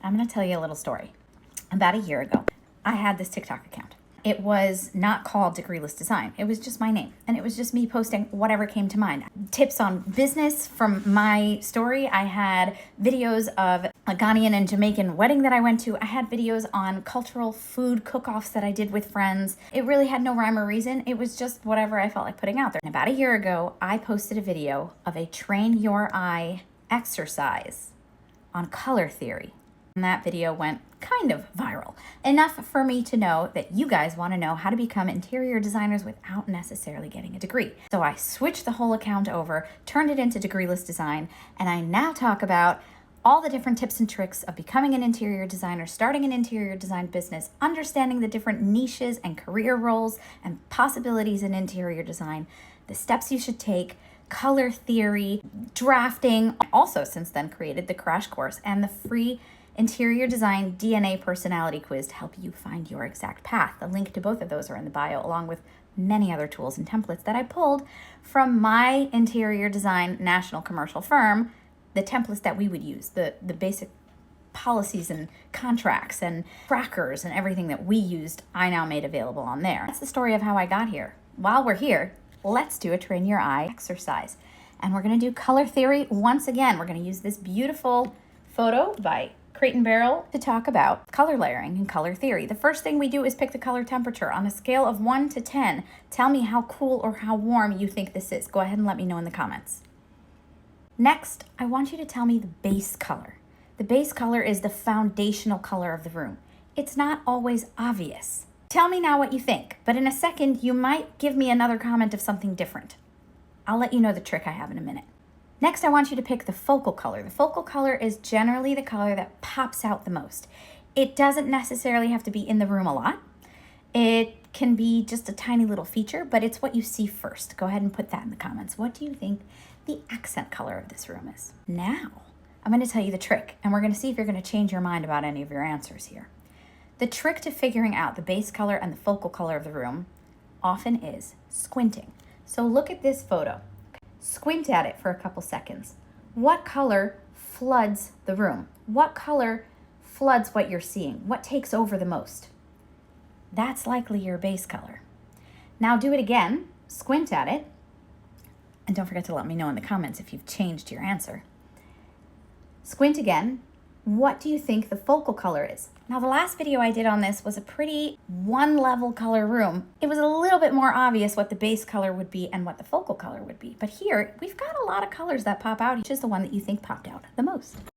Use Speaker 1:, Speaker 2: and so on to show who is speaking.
Speaker 1: I'm going to tell you a little story. About a year ago, I had this TikTok account. It was not called Degreeless Design. It was just my name. And it was just me posting whatever came to mind. Tips on business from my story. I had videos of a Ghanaian and Jamaican wedding that I went to. I had videos on cultural food cook-offs that I did with friends. It really had no rhyme or reason. It was just whatever I felt like putting out there. And about a year ago, I posted a video of a train your eye exercise on color theory. And that video went kind of viral. Enough for me to know that you guys want to know how to become interior designers without necessarily getting a degree. So I switched the whole account over, turned it into Degreeless Design, and I now talk about all the different tips and tricks of becoming an interior designer, starting an interior design business, understanding the different niches and career roles and possibilities in interior design, the steps you should take, color theory, drafting. Also, since then, created the crash course and the free Interior Design DNA Personality Quiz to help you find your exact path. The link to both of those are in the bio, along with many other tools and templates that I pulled from my interior design national commercial firm, the templates that we would use, the basic policies and contracts and trackers and everything that we used, I now made available on there. That's the story of how I got here. While we're here, let's do a train your eye exercise. And we're gonna do color theory once again. We're gonna use this beautiful photo by Crate and Barrel to talk about color layering and color theory. The first thing we do is pick the color temperature. On a scale of 1 to 10, tell me how cool or how warm you think this is. Go ahead and let me know in the comments. Next, I want you to tell me the base color. The base color is the foundational color of the room. It's not always obvious. Tell me now what you think, but in a second, you might give me another comment of something different. I'll let you know the trick I have in a minute. Next, I want you to pick the focal color. The focal color is generally the color that pops out the most. It doesn't necessarily have to be in the room a lot. It can be just a tiny little feature, but it's what you see first. Go ahead and put that in the comments. What do you think the accent color of this room is? Now, I'm going to tell you the trick, and we're going to see if you're going to change your mind about any of your answers here. The trick to figuring out the base color and the focal color of the room often is squinting. So look at this photo. Squint at it for a couple seconds. What color floods the room? What color floods what you're seeing? What takes over the most? That's likely your base color. Now do it again, squint at it, and don't forget to let me know in the comments if you've changed your answer. Squint again. What do you think the focal color is? Now, the last video I did on this was a pretty one-level color room. It was a little bit more obvious what the base color would be and what the focal color would be. But here, we've got a lot of colors that pop out. Which is the one that you think popped out the most?